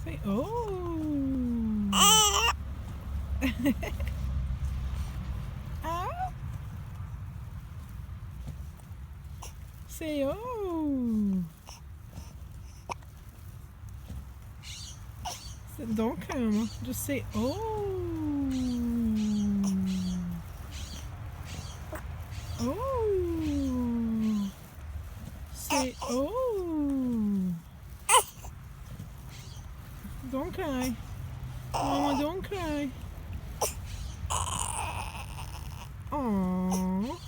Say oh. Ow. Say oh. Don't come. Just say oh. Oh. Say oh. Don't cry. Mama, don't cry. Aww.